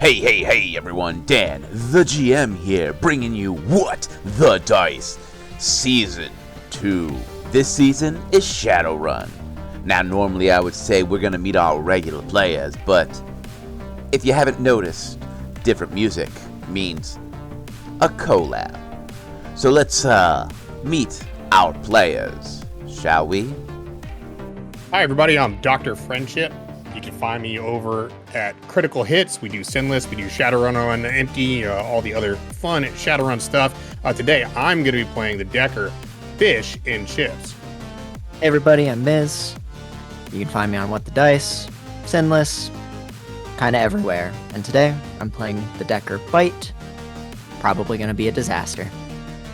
Hey everyone, Dan, the GM here, bringing you What the Dice, Season 2. This season is Shadowrun. Now normally I would say we're gonna meet our regular players, but if you haven't noticed, different music means a collab. So let's meet our players, shall we? Hi everybody, I'm Dr. Friendship. You can find me over at Critical Hits. We do Sinless, we do Shadowrun on Empty, all the other fun Shadowrun stuff. Today, I'm going to be playing the Decker Fish and Chips. Hey everybody, I'm Miz. You can find me on What the Dice, Sinless, kind of everywhere. And today, I'm playing the Decker Bite. Probably going to be a disaster.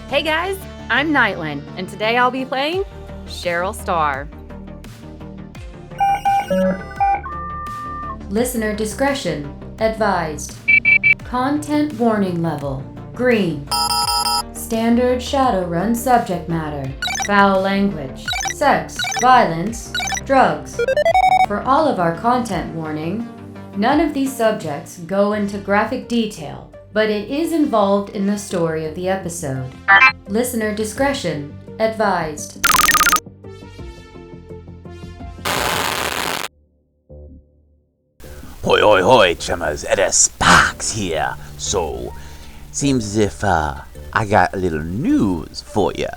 Hey guys, I'm Nytlin, and today I'll be playing Cheryl Star. Listener discretion advised. Content warning level green. Standard Shadowrun subject matter: foul language, sex, violence, drugs. For all of our content warning, none of these subjects go into graphic detail, but it is involved in the story of the episode. Listener discretion advised. Hoi hoi chummers, it is Sparks here. So, seems as if I got a little news for you.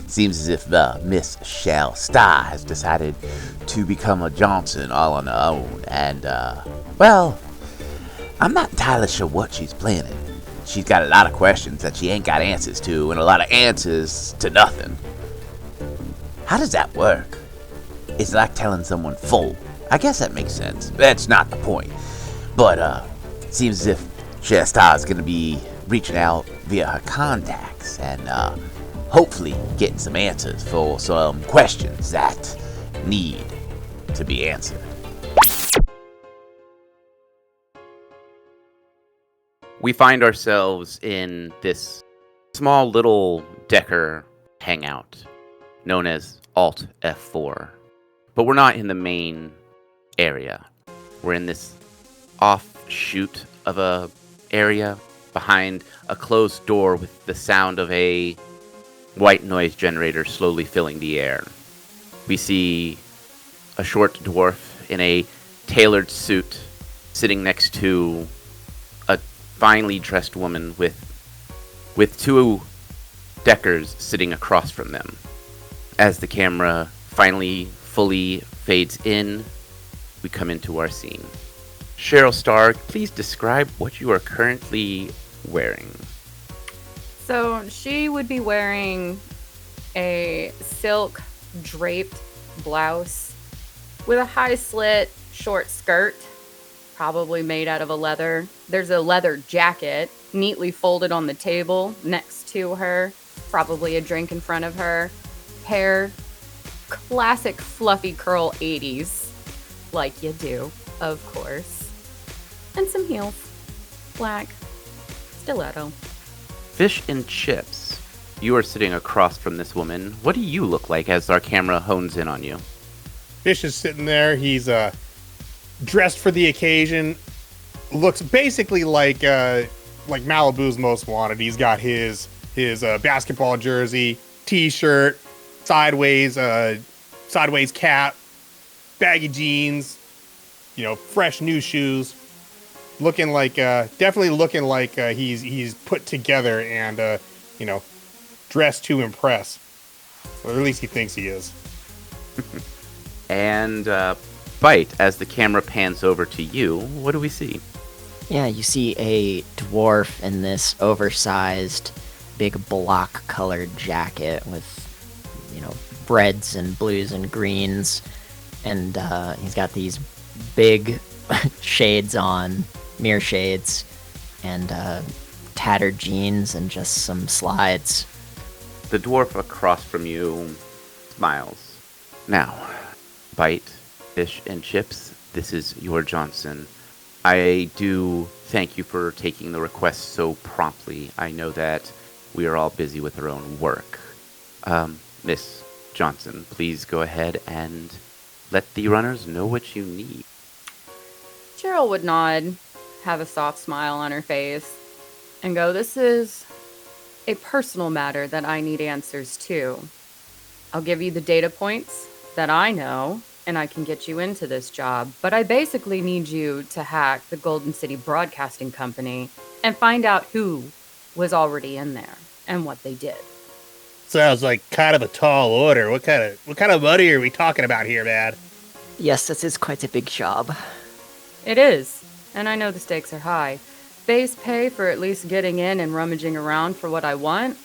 Seems as if Miss Cheryl Star has decided to become a Johnson all on her own. And, well, I'm not entirely sure what she's planning. She's got a lot of questions that she ain't got answers to, and a lot of answers to nothing. How does that work? It's like telling someone full. I guess that makes sense. That's not the point. But, seems as if Cheryl Star is going to be reaching out via her contacts and, hopefully getting some answers for some questions that need to be answered. We find ourselves in this small little Decker hangout known as Alt F4. But we're not in the main area. We're in this offshoot of a area behind a closed door with the sound of a white noise generator slowly filling the air. We see a short dwarf in a tailored suit sitting next to a finely dressed woman with two Deckers sitting across from them. As the camera finally fully fades in, we come into our scene. Cheryl Star, please describe what you are currently wearing. So she would be wearing a silk draped blouse with a high slit short skirt, probably made out of a leather. There's a leather jacket neatly folded on the table next to her, probably a drink in front of her. Hair, classic fluffy curl 80s, like you do, of course. And some heels, black, stiletto. Fish and Chips, you are sitting across from this woman. What do you look like as our camera hones in on you? Fish is sitting there. He's dressed for the occasion. Looks basically like Malibu's Most Wanted. He's got his basketball jersey, t-shirt, sideways cap, baggy jeans, fresh new shoes, definitely looking like he's put together and dressed to impress, or at least he thinks he is. And Bite, as the camera pans over to you, what do we see? Yeah, you see a dwarf in this oversized, big block-colored jacket with, reds and blues and greens. And he's got these big shades on, mirror shades, and tattered jeans and just some slides. The dwarf across from you smiles. Now, Bite, Fish, and Chips, this is your Johnson. I do thank you for taking the request so promptly. I know that we are all busy with our own work. Miss Johnson, please go ahead and let the runners know what you need. Cheryl would nod have a soft smile on her face, and go, "This is a personal matter that I need answers to. I'll give you the data points that I know, and I can get you into this job. But I basically need you to hack the Golden City Broadcasting Company and find out who was already in there and what they did." Sounds like kind of a tall order. What kind of money are we talking about here, man? Yes, this is quite a big job. It is, and I know the stakes are high. Base pay for at least getting in and rummaging around for what I want,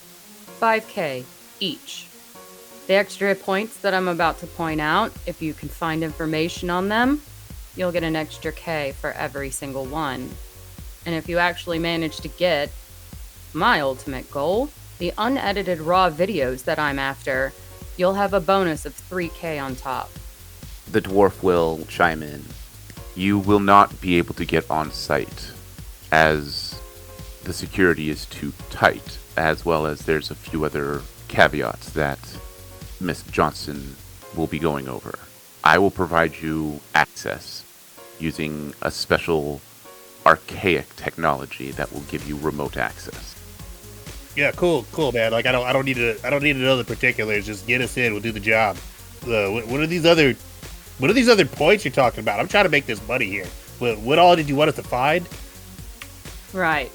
5K each. The extra points that I'm about to point out, if you can find information on them, you'll get an extra K for every single one. And if you actually manage to get my ultimate goal, the unedited raw videos that I'm after, you'll have a bonus of 3K on top. The dwarf will chime in. You will not be able to get on site, as the security is too tight, as well as there's a few other caveats that Miss Johnson will be going over. I will provide you access using a special archaic technology that will give you remote access. Yeah, cool, man. Like I don't need to know the particulars. Just get us in. We'll do the job. What are these other points you're talking about? I'm trying to make this money here. What all did you want us to find? Right.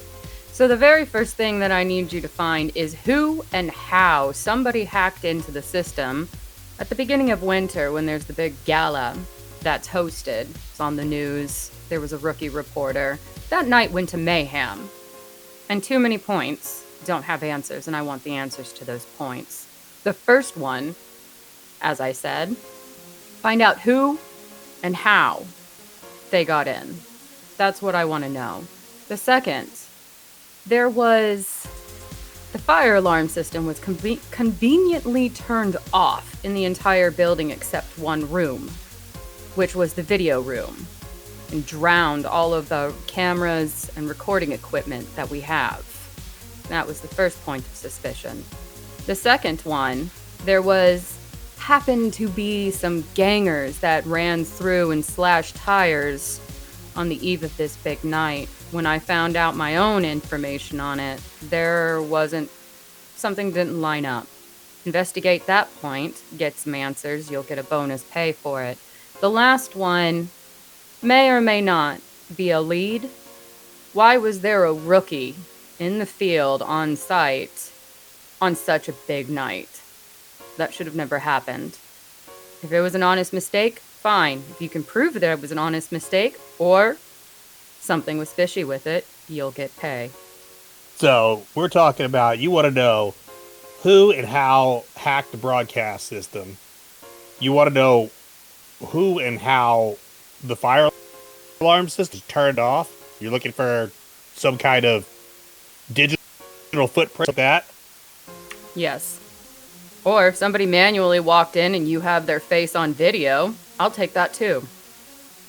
So the very first thing that I need you to find is who and how somebody hacked into the system at the beginning of winter when there's the big gala that's hosted. It's on the news. There was a rookie reporter. That night went to mayhem. And too many points don't have answers, and I want the answers to those points. The first one, as I said, find out who and how they got in. That's what I want to know. The second, the fire alarm system was conveniently turned off in the entire building except one room, which was the video room, and drowned all of the cameras and recording equipment that we have. That was the first point of suspicion. The second one, happened to be some gangers that ran through and slashed tires on the eve of this big night. When I found out my own information on it, something didn't line up. Investigate that point, get some answers, you'll get a bonus pay for it. The last one may or may not be a lead. Why was there a rookie in the field on site on such a big night? That should have never happened. If it was an honest mistake, fine. If you can prove that it was an honest mistake or something was fishy with it, you'll get pay. So we're talking about, you want to know who and how hacked the broadcast system. You want to know who and how the fire alarm system turned off. You're looking for some kind of digital footprint of that. Yes. Or if somebody manually walked in and you have their face on video, I'll take that too.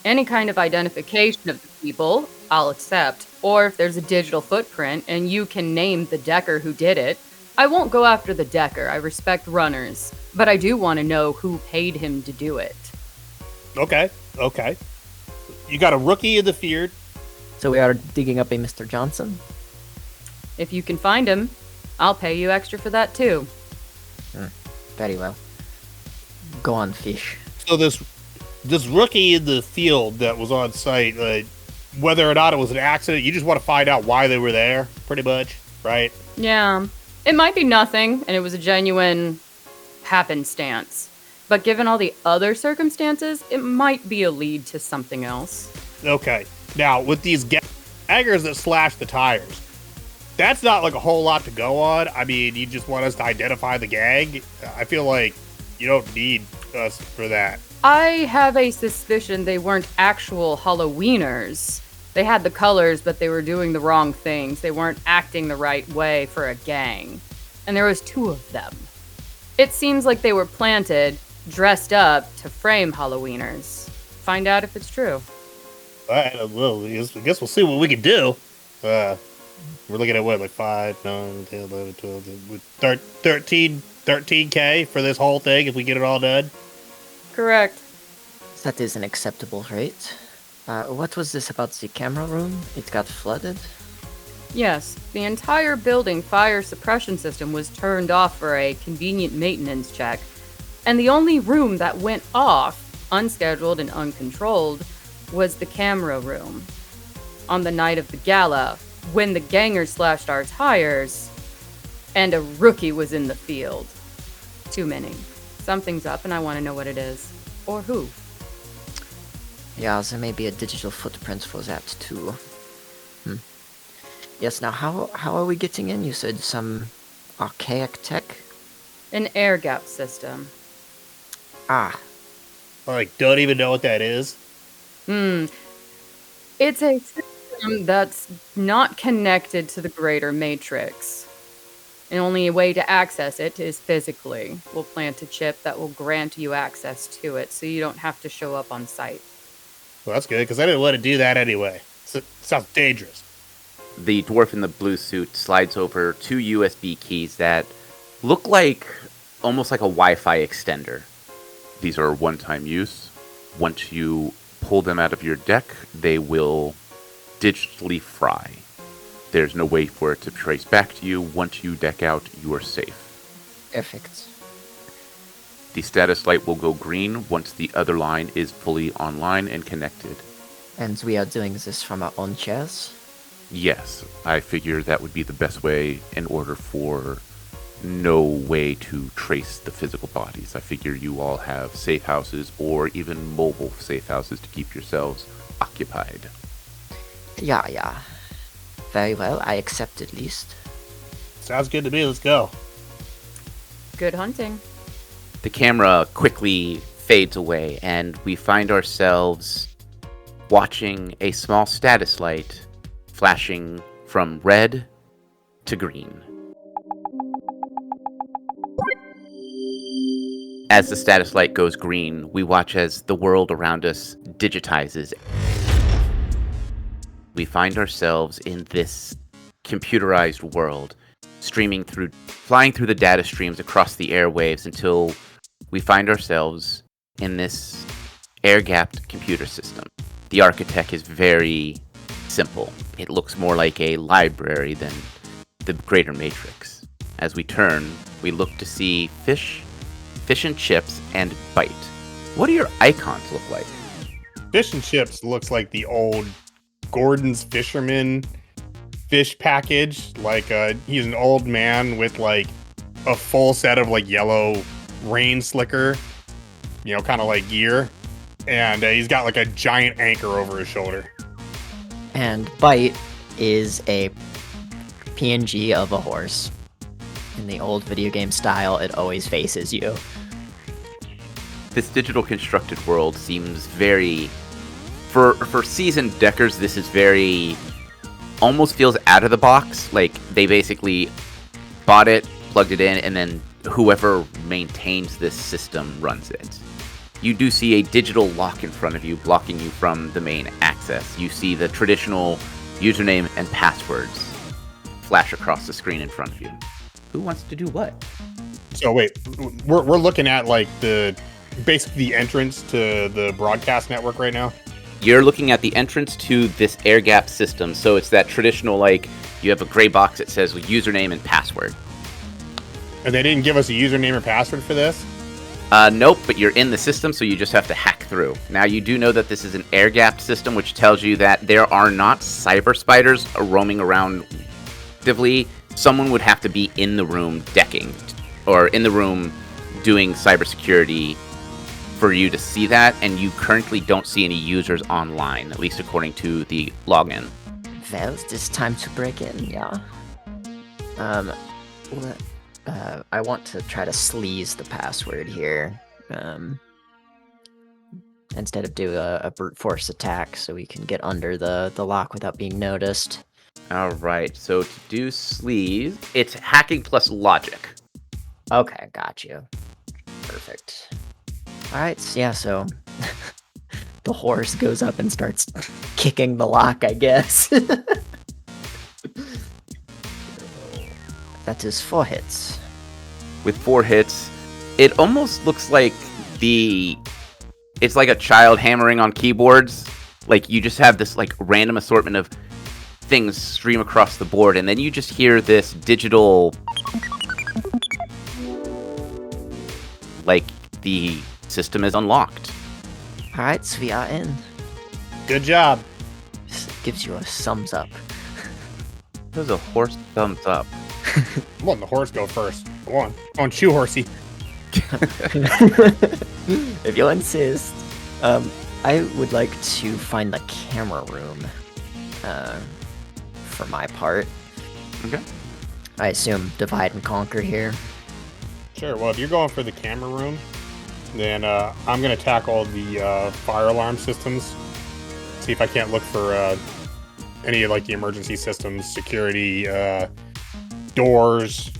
Any kind of identification of the people, I'll accept. Or if there's a digital footprint and you can name the decker who did it, I won't go after the decker. I respect runners. But I do want to know who paid him to do it. Okay. You got a rookie in the field. So we are digging up a Mr. Johnson? If you can find him, I'll pay you extra for that too. Very well. Go on, fish. So this rookie in the field that was on site, whether or not it was an accident, you just want to find out why they were there, pretty much, right? Yeah. It might be nothing, and it was a genuine happenstance. But given all the other circumstances, it might be a lead to something else. Okay. Now, with these gaggers that slash the tires, that's not like a whole lot to go on. I mean, you just want us to identify the gang. I feel like you don't need us for that. I have a suspicion they weren't actual Halloweeners. They had the colors, but they were doing the wrong things. They weren't acting the right way for a gang. And there was 2 of them. It seems like they were planted, dressed up to frame Halloweeners. Find out if it's true. All right, well, I guess we'll see what we can do. We're looking at what, like 5, 9, 10, 11, 12, 13K for this whole thing if we get it all done? Correct. That is an acceptable rate. What was this about the camera room? It got flooded? Yes, the entire building fire suppression system was turned off for a convenient maintenance check, and the only room that went off, unscheduled and uncontrolled, was the camera room. On the night of the gala, when the gangers slashed our tires, and a rookie was in the field. Too many. Something's up and I want to know what it is. Or who. Yeah, there may be a digital footprint for that too. Yes, now how are we getting in? You said some archaic tech? An air gap system. Ah, Like, don't even know what that is. It's a system that's not connected to the greater matrix. The only way to access it is physically. We'll plant a chip that will grant you access to it so you don't have to show up on site. Well, that's good, because I didn't want to do that anyway. Sounds dangerous. The dwarf in the blue suit slides over 2 USB keys that look like almost like a Wi-Fi extender. These are one-time use. Once you pull them out of your deck, they will digitally fry. There's no way for it to trace back to you. Once you deck out, you are safe. perfect. The status light will go green once the other line is fully online and connected. And we are doing this from our own chairs? Yes, I figure that would be the best way in order for no way to trace the physical bodies. I figure you all have safe houses or even mobile safe houses to keep yourselves occupied. Yeah. Very well, I accept at least. Sounds good to me. Let's go. Good hunting. The camera quickly fades away, and we find ourselves watching a small status light flashing from red to green. As the status light goes green, we watch as the world around us digitizes. We find ourselves in this computerized world, flying through the data streams across the airwaves until we find ourselves in this air-gapped computer system. The architect is very simple. It looks more like a library than the greater matrix. As we turn, we look to see fish and chips, and bite. What do your icons look like? Fish and chips looks like the old Gordon's Fisherman fish package. Like, he's an old man with, like, a full set of, like, yellow rain slicker, you know, kind of like gear. And he's got, like, a giant anchor over his shoulder. And bite is a PNG of a horse. In the old video game style, it always faces you. This digital constructed world seems very... For seasoned deckers, this is very... almost feels out of the box. Like, they basically bought it, plugged it in, and then whoever maintains this system runs it. You do see a digital lock in front of you, blocking you from the main access. You see the traditional username and passwords flash across the screen in front of you. Who wants to do what? So wait, we're looking at like basically the entrance to the broadcast network right now. You're looking at the entrance to this air gap system. So it's that traditional, like, you have a gray box that says username and password. And they didn't give us a username or password for this? Nope, but you're in the system, so you just have to hack through. Now, you do know that this is an air gap system, which tells you that there are not cyber spiders roaming around actively. Someone would have to be in the room decking, or in the room doing cybersecurity for you to see that, and you currently don't see any users online, at least according to the login. Well, it's time to break in, yeah. I want to try to sleaze the password here. Instead of do a brute force attack, so we can get under the lock without being noticed. Alright, so to do sleaze, it's hacking plus logic. Okay, got you. Perfect. Alright, yeah, so the horse goes up and starts kicking the lock, I guess. That is 4 hits. With 4 hits, it almost looks like it's like a child hammering on keyboards. Like, you just have this, like, random assortment of things stream across the board, and then you just hear this digital... Like, the system is unlocked. Alright, so we are in. Good job. Just gives you a thumbs up. There's a horse thumbs up. I'm letting the horse go first. Go on, chew, horsey. If you'll insist. I would like to find the camera room. For my part. Okay. I assume divide and conquer here. Sure. Well, if you're going for the camera room, then I'm gonna tackle the fire alarm systems. See if I can't look for any of like the emergency systems, security, doors,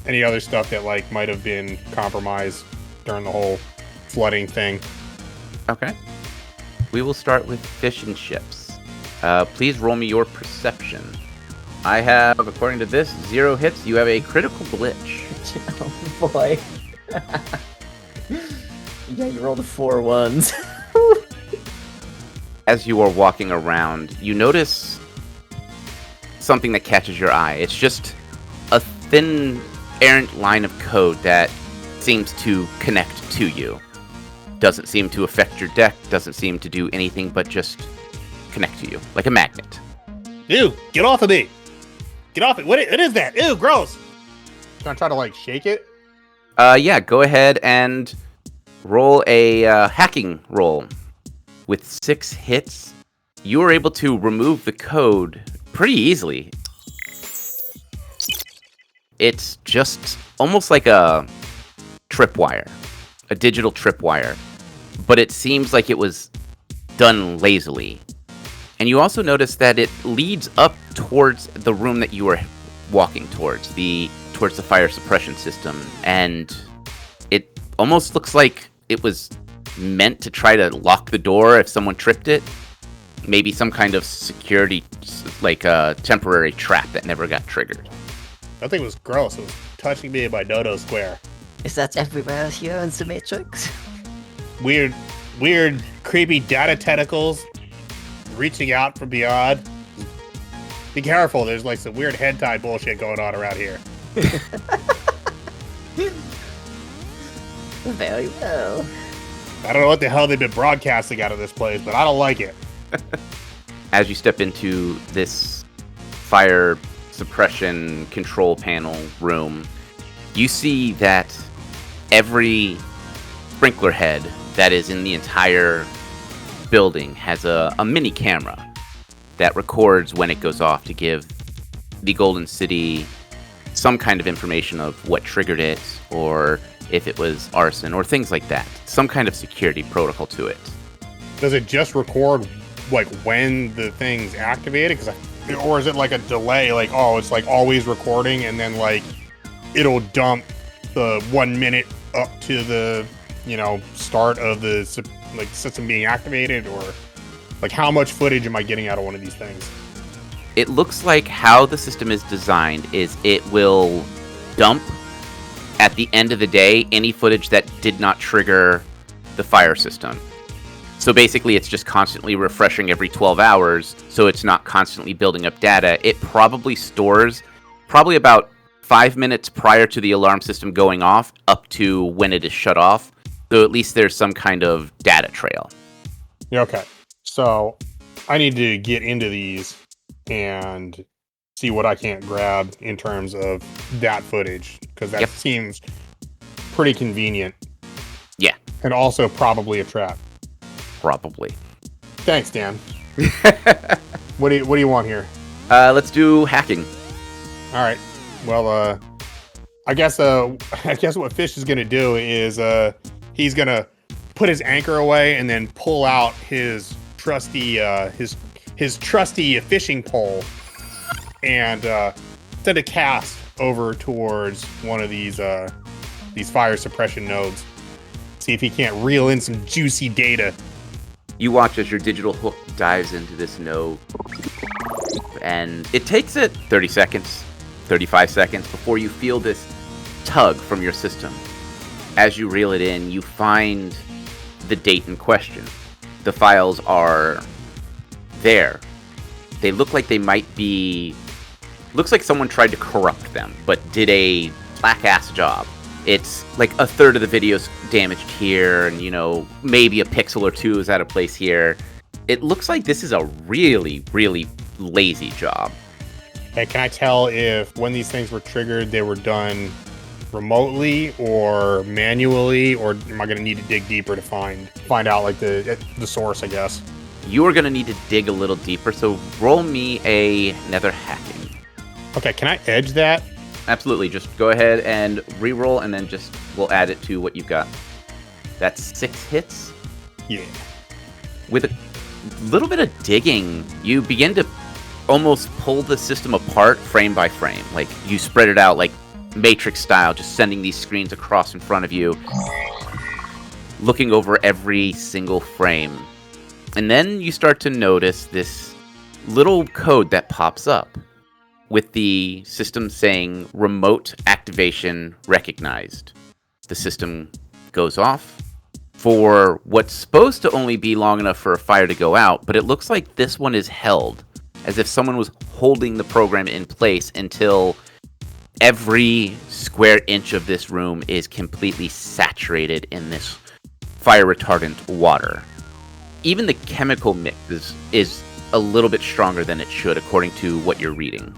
any other stuff that like might have been compromised during the whole flooding thing. Okay. We will start with fish and chips. Please roll me your perception. I have, according to this, 0 hits. You have a critical glitch. Oh boy. Yeah, you rolled 4 ones. As you are walking around, you notice something that catches your eye. It's just a thin, errant line of code that seems to connect to you. Doesn't seem to affect your deck, doesn't seem to do anything but just connect to you, like a magnet. Ew, get off of me! Get off it! What is that? Ew, gross! Gonna try to like shake it? Yeah, go ahead and roll a hacking roll. With 6 hits, you are able to remove the code pretty easily. It's just almost like a tripwire, a digital tripwire, but it seems like it was done lazily. And you also notice that it leads up towards the room that you were walking towards the fire suppression system, and it almost looks like it was meant to try to lock the door if someone tripped it. Maybe some kind of security, like a temporary trap that never got triggered. That thing was gross. It was touching me in my dodo square. Is that everywhere here in the Matrix? Weird, creepy data tentacles reaching out from beyond. Be careful, there's like some weird hentai bullshit going on around here. Very well. I don't know what the hell they've been broadcasting out of this place, but I don't like it. As you step into this fire suppression control panel room, you see that every sprinkler head that is in the entire building has a mini camera that records when it goes off to give the Golden City some kind of information of what triggered it, or if it was arson, or things like that. Some kind of security protocol to it. Does it just record like when the thing's activated? Or is it like a delay? Like, oh, it's like always recording, and then like it'll dump the 1 minute up to the start of the like system being activated, or like how much footage am I getting out of one of these things? It looks like how the system is designed is it will dump at the end of the day any footage that did not trigger the fire system. So basically it's just constantly refreshing every 12 hours, so it's not constantly building up data. It probably stores about 5 minutes prior to the alarm system going off up to when it is shut off. So at least there's some kind of data trail. Yeah, okay. So I need to get into these and see what I can't grab in terms of that footage, because that seems pretty convenient. Yeah. And also probably a trap. Probably. Thanks, Dan. What do you want here? Let's do hacking. All right. Well, I guess what Fish is gonna do is he's gonna put his anchor away and then pull out his trusty his trusty fishing pole and send a cast over towards one of these fire suppression nodes. See if he can't reel in some juicy data. You watch as your digital hook dives into this node, and it takes it 30 seconds, 35 seconds before you feel this tug from your system. As you reel it in, you find the date in question. The files are there. They look like they might be... Looks like someone tried to corrupt them, but did a black-ass job. It's like a third of the video's damaged here, and, maybe a pixel or two is out of place here. It looks like this is a really, really lazy job. Hey, can I tell if when these things were triggered, they were done remotely or manually, or am I going to need to dig deeper to find out like the source, I guess? You are going to need to dig a little deeper, so roll me a nether hacking. Okay, can I edge that? Absolutely. Just go ahead and re-roll, and then we'll add it to what you've got. That's 6 hits. Yeah. With a little bit of digging, you begin to almost pull the system apart frame by frame. Like, you spread it out like Matrix style, just sending these screens across in front of you, looking over every single frame. And then you start to notice this little code that pops up with the system saying remote activation recognized. The system goes off for what's supposed to only be long enough for a fire to go out, but it looks like this one is held, as if someone was holding the program in place until every square inch of this room is completely saturated in this fire retardant water. Even the chemical mix is a little bit stronger than it should, according to what you're reading.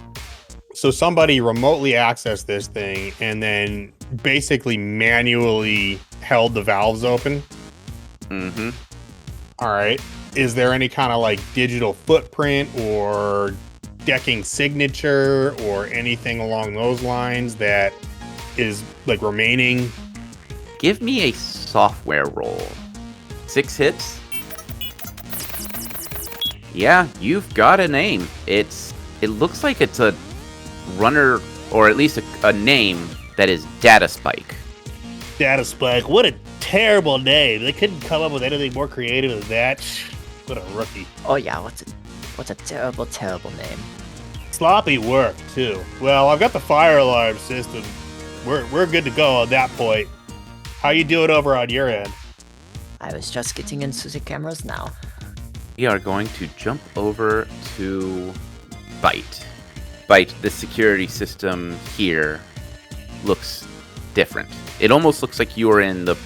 So somebody remotely accessed this thing and then basically manually held the valves open? Mm-hmm. All right. Is there any kind of like digital footprint or decking signature or anything along those lines that is like remaining? Give me a software roll. 6 hits. Yeah, you've got a name. It looks like it's a runner, or at least a name that is Data Spike. Data Spike, what a terrible name. They couldn't come up with anything more creative than that. What a rookie. Oh yeah, what's a terrible, terrible name. Sloppy work, too. Well, I've got the fire alarm system. We're good to go on that point. How you doing over on your end? I was just getting into the cameras now. We are going to jump over to Byte. Byte, the security system here looks different. It almost looks like you are in the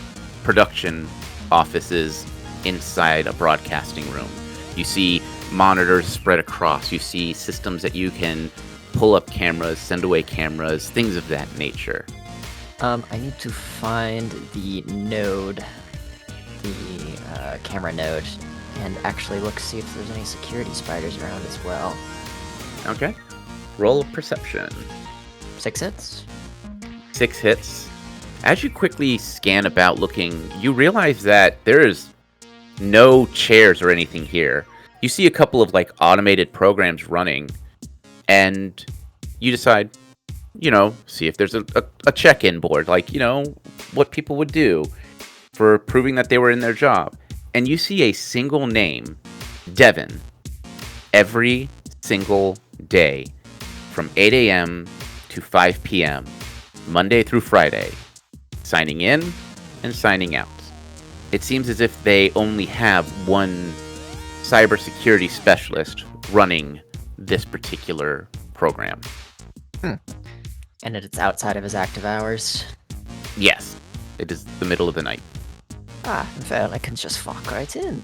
production offices inside a broadcasting room. You see monitors spread across. You see systems that you can pull up cameras, send away cameras, things of that nature. I need to find the node, the camera node, and actually see if there's any security spiders around as well. Okay. Roll perception. 6 hits? 6 hits. As you quickly scan about looking, you realize that there is no chairs or anything here. You see a couple of like automated programs running, and you decide, see if there's a check-in board, like, what people would do for proving that they were in their job. And you see a single name, Devin, every single day from 8 a.m. to 5 p.m., Monday through Friday, signing in and signing out. It seems as if they only have one cybersecurity specialist running this particular program. And it's outside of his active hours? Yes, it is the middle of the night. Ah, well, I can just walk right in.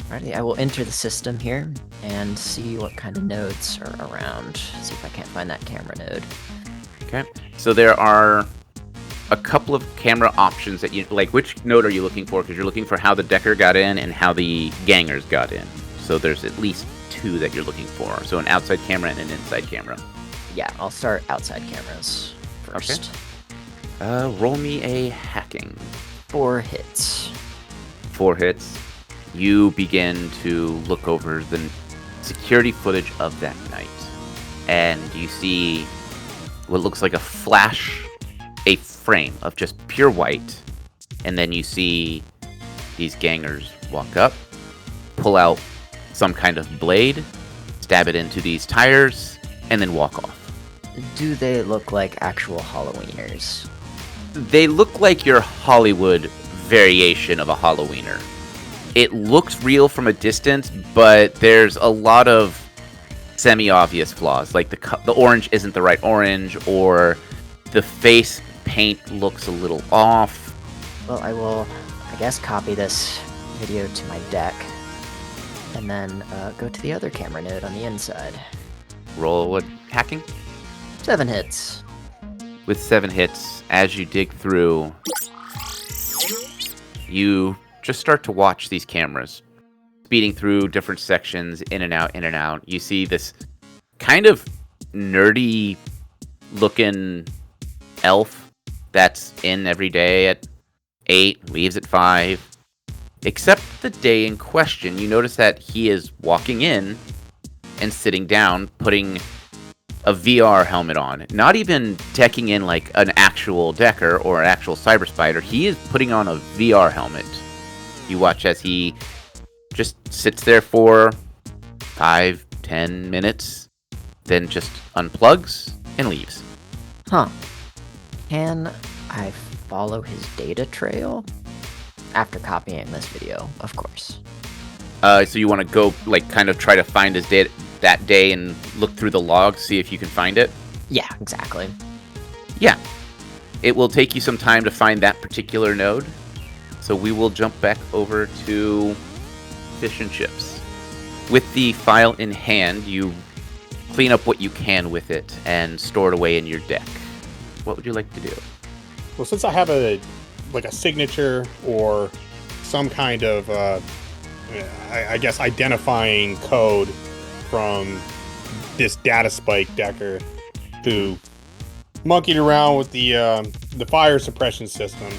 Alrighty, I will enter the system here and see what kind of nodes are around. See if I can't find that camera node. Okay, so there are a couple of camera options that you like. Which node are you looking for? Because you're looking for how the Decker got in and how the gangers got in. So there's at least 2 that you're looking for. So an outside camera and an inside camera. Yeah, I'll start outside cameras first. Okay. Roll me a hacking. 4 hits. 4 hits. You begin to look over the security footage of that night, and you see what looks like a frame of just pure white, and then you see these gangers walk up, pull out some kind of blade, stab it into these tires, and then walk off. Do they look like actual Halloweeners? They look like your Hollywood variation of a Halloweener. it looks real from a distance, but there's a lot of semi-obvious flaws. Like the orange isn't the right orange, or the face paint looks a little off. Well, I will, I guess, copy this video to my deck, and then go to the other camera node on the inside. Roll what hacking? 7 hits. With 7 hits, as you dig through, you just start to watch these cameras speeding through different sections, in and out, in and out. You see this kind of nerdy looking elf that's in every day at 8, leaves at 5. Except the day in question, you notice that he is walking in and sitting down, putting a VR helmet on. Not even decking in like an actual decker or an actual cyber spider. He is putting on a VR helmet. You watch as he just sits there for 5-10 minutes, then just unplugs and leaves. Huh. Can I follow his data trail? After copying this video, of course. So you want to go, like, kind of try to find his data that day and look through the logs, see if you can find it? Yeah, exactly. Yeah. It will take you some time to find that particular node. So we will jump back over to fish and chips. With the file in hand, you clean up what you can with it and store it away in your deck. What would you like to do? Well, since I have a signature or some kind of, I guess, identifying code from this data spike decker who monkeyed around with the fire suppression system,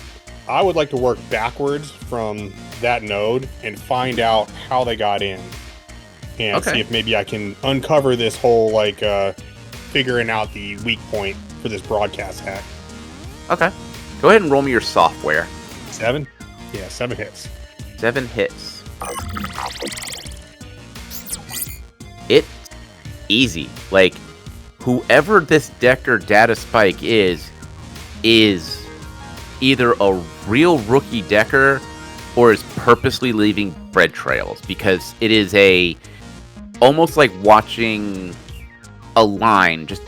I would like to work backwards from that node and find out how they got in, and see if maybe I can uncover this whole figuring out the weak point for this broadcast hack. Okay. Go ahead and roll me your software. 7? Yeah, 7 hits. 7 hits. It's easy. Like, whoever this Decker data spike is either a real rookie Decker or is purposely leaving bread trails, because it is almost like watching a line just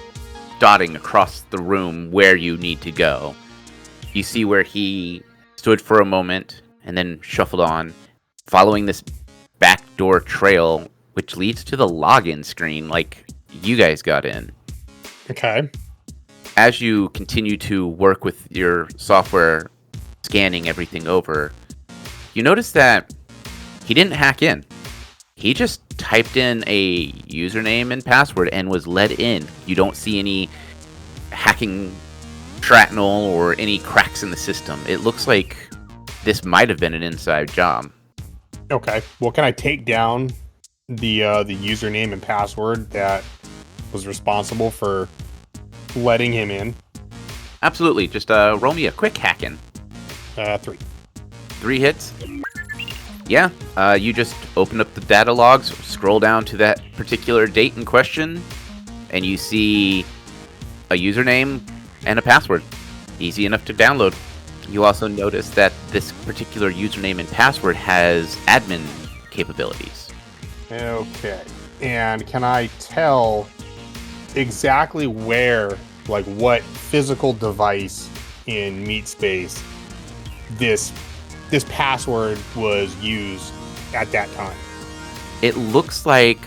dotting across the room where you need to go. You see where he stood for a moment and then shuffled on, following this backdoor trail, which leads to the login screen, like you guys got in. Okay. As you continue to work with your software, scanning everything over, you notice that he didn't hack in. He just typed in a username and password and was let in. You don't see any hacking shrapnel or any cracks in the system. It looks like this might have been an inside job. Okay. Well, can I take down the username and password that was responsible for letting him in? Absolutely. Just roll me a quick hacking. 3. 3 hits. Yeah. You just open up the data logs, scroll down to that particular date in question, and you see a username and a password. Easy enough to download. You also notice that this particular username and password has admin capabilities. Okay. And can I tell exactly where, like what physical device in MeatSpace this password was used at that time? It looks like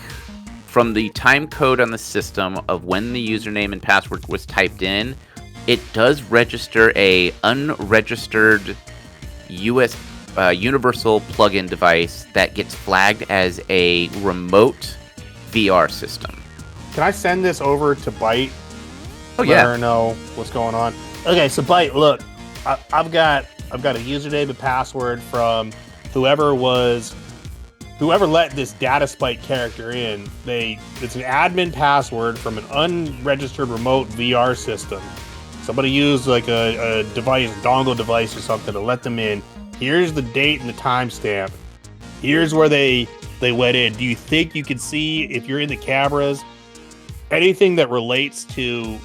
from the time code on the system of when the username and password was typed in, it does register a unregistered universal plug-in device that gets flagged as a remote VR system. Can I send this over to Byte? Oh, Let yeah. her know what's going on. Okay, so Byte, look, I've got a username and password from whoever let this data spike character in. It's an admin password from an unregistered remote VR system. Somebody used like a device, dongle device or something to let them in. Here's the date and the timestamp. Here's where they went in. Do you think you can see, if you're in the cameras, anything that relates to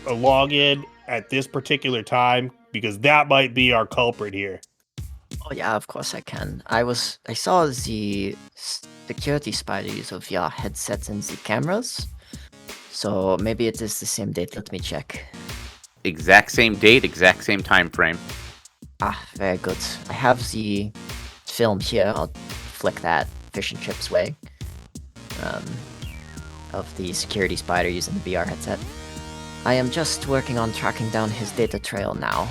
a login at this particular time? Because that might be our culprit here. Oh yeah, of course I can. I saw the security spider use of VR headsets and the cameras. So maybe it is the same date. Let me check. Exact same date, exact same time frame. Ah, very good. I have the film here. I'll flick that fish and chips way. Of the security spider using the VR headset. I am just working on tracking down his data trail now.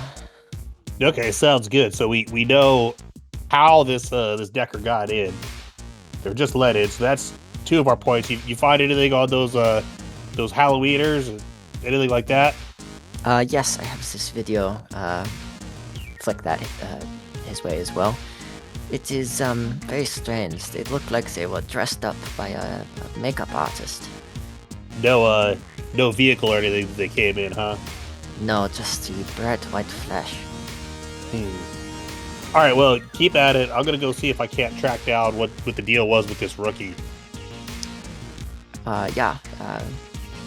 Okay, sounds good. So we know how this Decker got in. They're just let in. So that's 2 of our points. You find anything on those Halloweeners? Anything like that? Yes, I have this video. Flick that his way as well. It is very strange. They look like they were dressed up by a makeup artist. No vehicle or anything that they came in, huh? No, just the bright white flesh. All right, well, keep at it. I'm gonna go see if I can't track down what the deal was with this rookie. Yeah.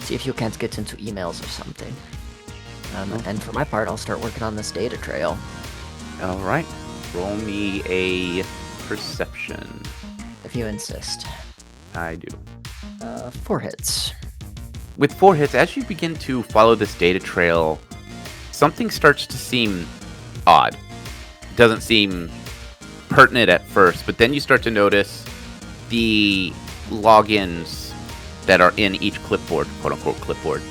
See if you can't get into emails or something. And for my part, I'll start working on this data trail. All right. Roll me a perception. If you insist. I do. 4 hits. With 4 hits, as you begin to follow this data trail, something starts to seem odd. It doesn't seem pertinent at first, but then you start to notice the logins that are in each clipboard, quote-unquote clipboard.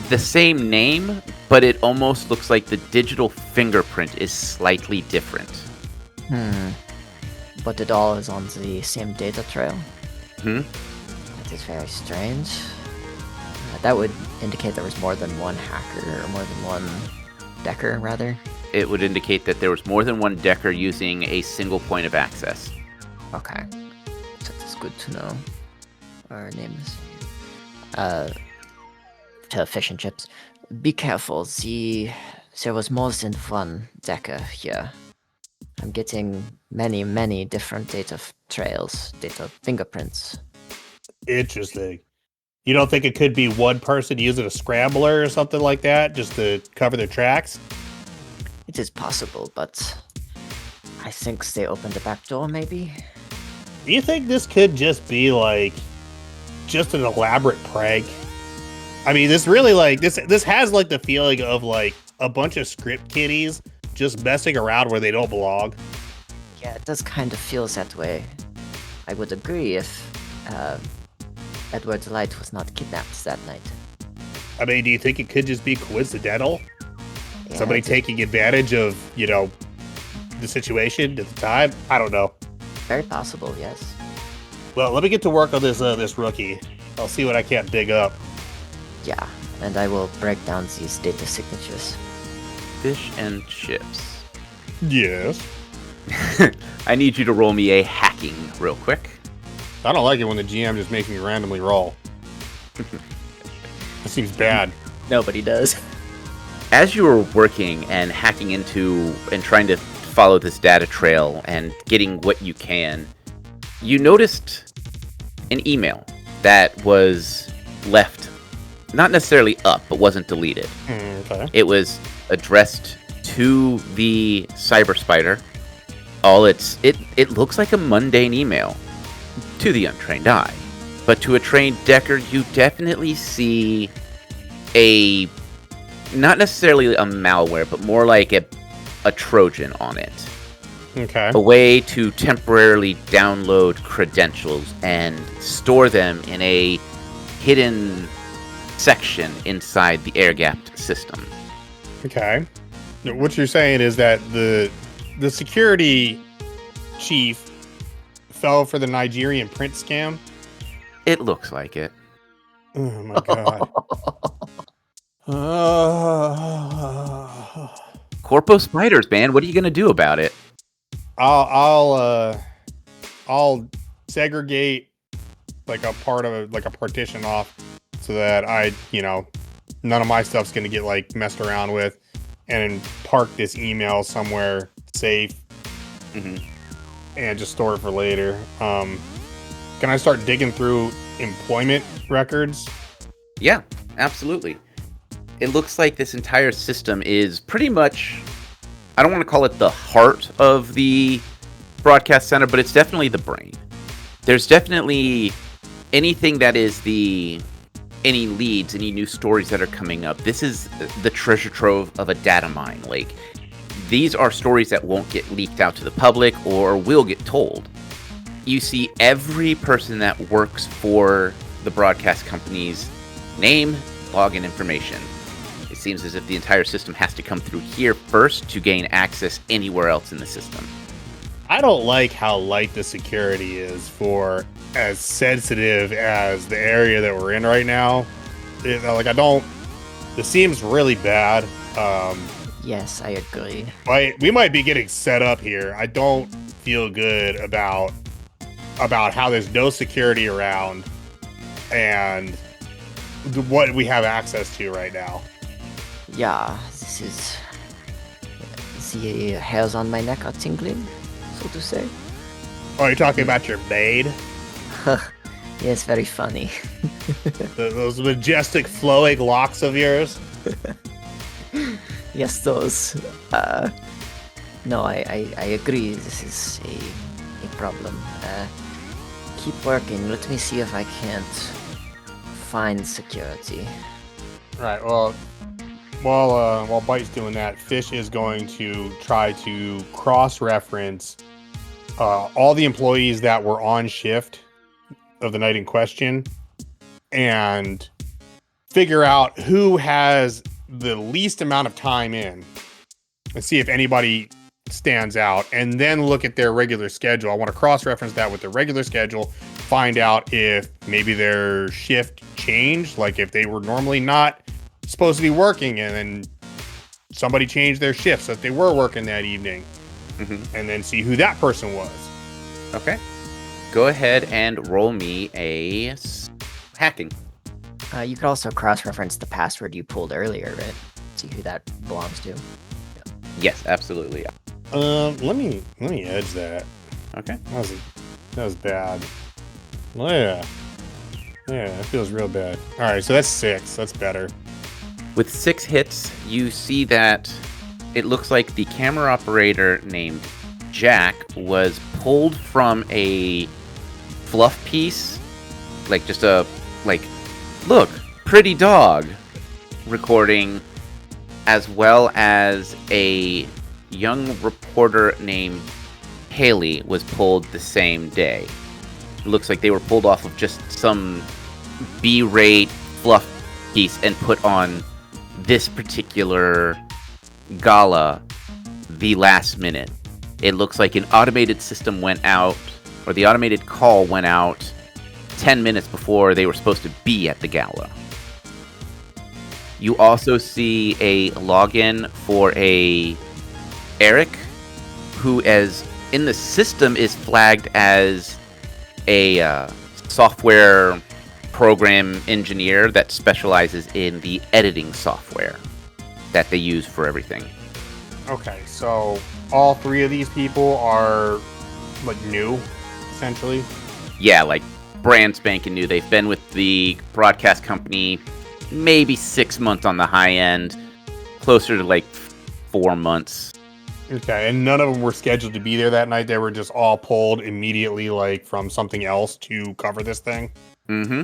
The same name, but it almost looks like the digital fingerprint is slightly different. But it all is on the same data trail? Hmm? That is very strange. That would indicate there was more than one hacker, or more than one Decker, rather. It would indicate that there was more than one Decker using a single point of access. Okay. That is good to know. Our name is... to fish and chips. Be careful, there was more than one Decker here. I'm getting many different data trails, data fingerprints. Interesting. You don't think it could be one person using a scrambler or something like that just to cover their tracks? It is possible, but I think they opened the back door, maybe? Do you think this could just be like just an elaborate prank? I mean, this really like this has like the feeling of like a bunch of script kiddies just messing around where they don't belong. Yeah, it does kind of feel that way. I would agree if Edward Light was not kidnapped that night. I mean, do you think it could just be coincidental? Yeah, Somebody taking advantage of, the situation at the time? I don't know. very possible, yes. Well, let me get to work on this rookie. I'll see what I can't dig up. Yeah, and I will break down these data signatures. Fish and chips. Yes. I need you to roll me a hacking real quick. I don't like it when the GM just makes me randomly roll. That seems bad. Nobody does. As you were working and hacking into and trying to follow this data trail and getting what you can, you noticed an email that was left, not necessarily up, but wasn't deleted. Okay. It was addressed to the Cyber Spider. It looks like a mundane email to the untrained eye, but to a trained Decker, you definitely see a, not necessarily a malware, but more like a Trojan on it. Okay. A way to temporarily download credentials and store them in a hidden section inside the air-gapped system. Okay. What you're saying is that the security chief fell for the Nigerian print scam? It looks like it. Oh my god. Corpo spiders, man. What are you gonna do about it? I'll segregate like a partition off so that none of my stuff's gonna get like messed around with, and park this email somewhere safe. Mm-hmm. And just store it for later. Can I start digging through employment records? Yeah, absolutely. It looks like this entire system is pretty much I don't want to call it the heart of the broadcast center, but it's definitely the brain. There's definitely anything that is any leads, any new stories that are coming up. This is the treasure trove of a data mine. Like, these are stories that won't get leaked out to the public or will get told. You see every person that works for the broadcast company's name, login information. It seems as if the entire system has to come through here first to gain access anywhere else in the system. I don't like how light the security is for as sensitive as the area that we're in right now. This seems really bad. Yes, I agree. We might be getting set up here. I don't feel good about how there's no security around and what we have access to right now. Yeah, this is... The hairs on my neck are tingling, so to say. Oh, you're talking about your maid? Yes, very funny. Those majestic flowing locks of yours? Yes, those. No, I agree. This is a problem. Keep working. Let me see if I can't find security. Right. Well, while Bite's doing that, Fish is going to try to cross-reference all the employees that were on shift of the night in question and figure out who has the least amount of time in and see if anybody stands out, and then look at their regular schedule. I want to cross-reference that with their regular schedule, find out if maybe their shift changed, like if they were normally not supposed to be working and then somebody changed their shift so that they were working that evening, and then see who that person was. Okay. Go ahead and roll me a hacking. You could also cross-reference the password you pulled earlier, right? See who that belongs to. Yes, absolutely. Let me edge that. Okay. That was bad. Oh, yeah, that feels real bad. All right, so that's 6. That's better. With 6 hits, you see that it looks like the camera operator named Jack was pulled from a fluff piece, like just a, like, look, pretty dog recording, as well as a young reporter named Haley was pulled the same day. It looks like they were pulled off of just some B-rate fluff piece and put on this particular gala the last minute. It looks like an automated system went out, or the automated call went out 10 minutes before they were supposed to be at the gala. You also see a login for a Eric, who is in the system is flagged as a software program engineer that specializes in the editing software that they use for everything. Okay, so all 3 of these people are like new, essentially. Yeah, like brand spanking new. They've been with the broadcast company maybe 6 months on the high end, closer to like 4 months. Okay, and none of them were scheduled to be there that night. They were just all pulled immediately, like from something else to cover this thing. Mm-hmm.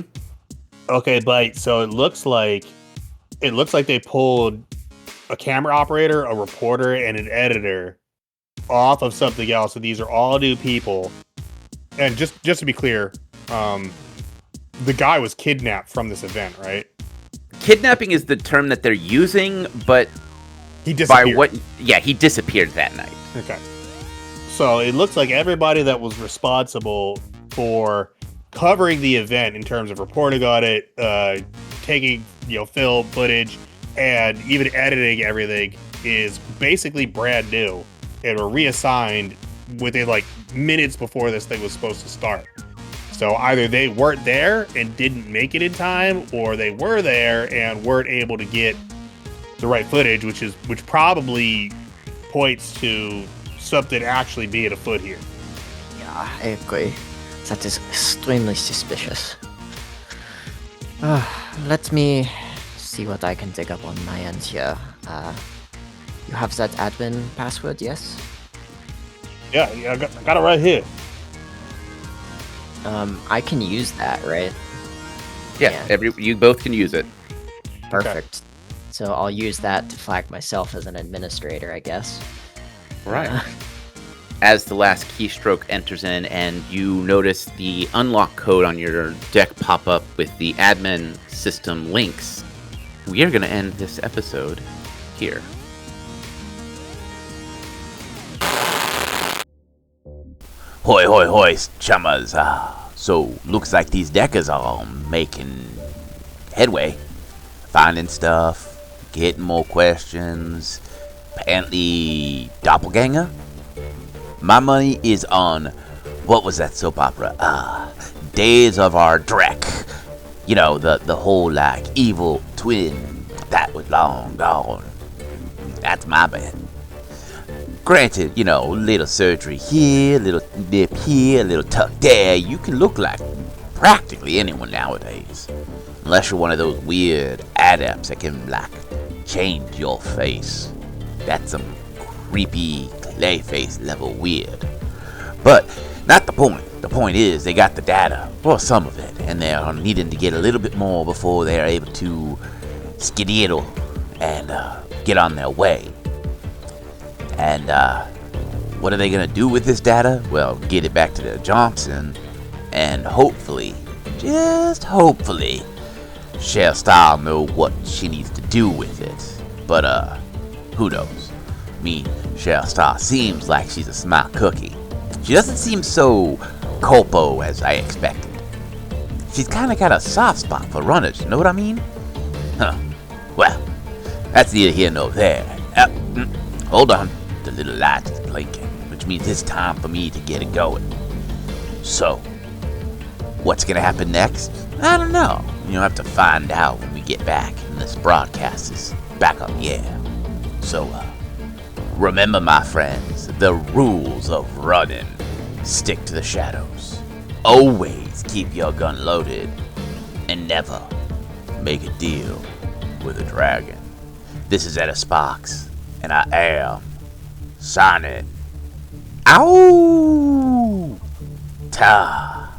Okay, but so it looks like they pulled a camera operator, a reporter, and an editor off of something else. So these are all new people. And just to be clear, the guy was kidnapped from this event, right? Kidnapping is the term that they're using, but he disappeared. He disappeared that night. Okay. So it looks like everybody that was responsible for covering the event in terms of reporting on it, taking film footage, and even editing everything is basically brand new and were reassigned within like minutes before this thing was supposed to start. So either they weren't there and didn't make it in time, or they were there and weren't able to get the right footage, which probably points to something actually being afoot here. Yeah, I agree. That is extremely suspicious. Let me see what I can dig up on my end here. You have that admin password, yes? Yeah, I got it right here. I can use that, right? Yeah, Yeah. you both can use it. Perfect. So I'll use that to flag myself as an administrator, I guess. Right. As the last keystroke enters in, and you notice the unlock code on your deck pop up with the admin system links, we are going to end this episode here. Hoy, hoy, hoy, chummers. So, looks like these deckers are making headway. Finding stuff, getting more questions. Apparently, doppelganger? My money is on, what was that soap opera? Days of Our Drek. You know, the whole, like, evil twin. That was long gone. That's my bet. Granted, you know, little surgery here, little nip here, little tuck there. You can look like practically anyone nowadays. Unless you're one of those weird adepts that can, like, change your face. That's some creepy Clayface level weird. But not the point. The point is they got the data, or some of it, and they're needing to get a little bit more before they're able to skedaddle and get on their way. And what are they going to do with this data? Well, get it back to the Johnson, and hopefully, just hopefully, Cheryl Style know what she needs to do with it. But who knows? I mean, Cheryl Style seems like she's a smart cookie. She doesn't seem so culpo as I expected. She's kind of got a soft spot for runners, you know what I mean? Huh. Well, that's neither here nor there. Hold on. The little light is blinking, which means it's time for me to get it going. So, what's gonna happen next? I don't know. You'll have to find out when we get back and this broadcast is back on the air. So, remember, my friends, the rules of running. Stick to the shadows. Always keep your gun loaded. And never make a deal with a dragon. This is Etta Sparks, and I am signing. Ow! Ta.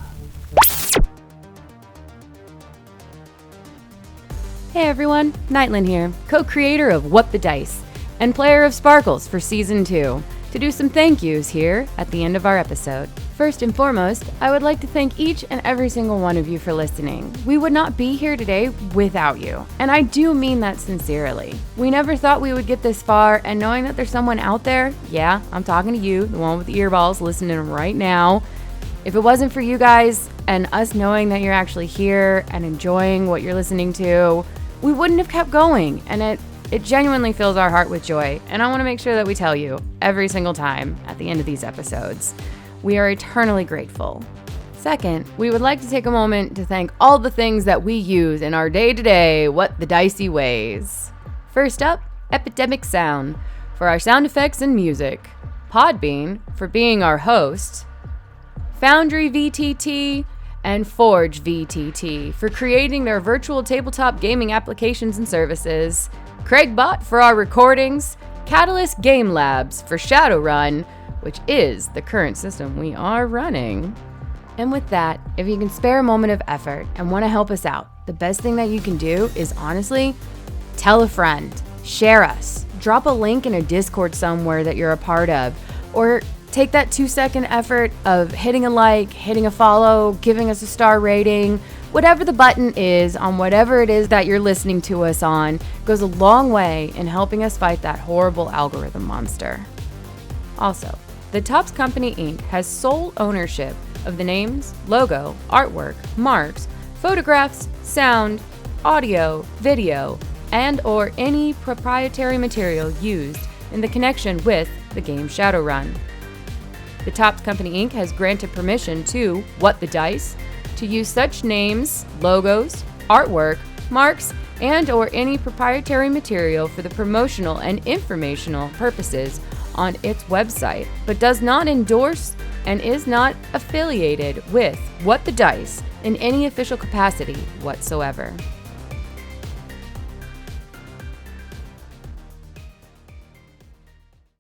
Hey everyone, Nytlin here, co-creator of What the Dice, and player of Sparkles for Season 2, to do some thank yous here at the end of our episode. First and foremost, I would like to thank each and every single one of you for listening. We would not be here today without you, and I do mean that sincerely. We never thought we would get this far, and knowing that there's someone out there, yeah, I'm talking to you, the one with the earballs listening right now. If it wasn't for you guys and us knowing that you're actually here and enjoying what you're listening to, we wouldn't have kept going, and it genuinely fills our heart with joy, and I want to make sure that we tell you every single time at the end of these episodes. We are eternally grateful. Second, we would like to take a moment to thank all the things that we use in our day-to-day What the Dicey ways. First up, Epidemic Sound for our sound effects and music, Podbean for being our host, Foundry VTT, and Forge VTT for creating their virtual tabletop gaming applications and services, Craigbot for our recordings, Catalyst Game Labs for Shadowrun, which is the current system we are running. And with that, if you can spare a moment of effort and want to help us out, the best thing that you can do is honestly, tell a friend, share us, drop a link in a Discord somewhere that you're a part of, or take that 2-second effort of hitting a like, hitting a follow, giving us a star rating. Whatever the button is on whatever it is that you're listening to us on goes a long way in helping us fight that horrible algorithm monster. Also, the Topps Company Inc. has sole ownership of the names, logo, artwork, marks, photographs, sound, audio, video, and or any proprietary material used in the connection with the game Shadowrun. The Topps Company Inc. has granted permission to What the Dice to use such names, logos, artwork, marks, and or any proprietary material for the promotional and informational purposes on its website, but does not endorse and is not affiliated with What the Dice in any official capacity whatsoever.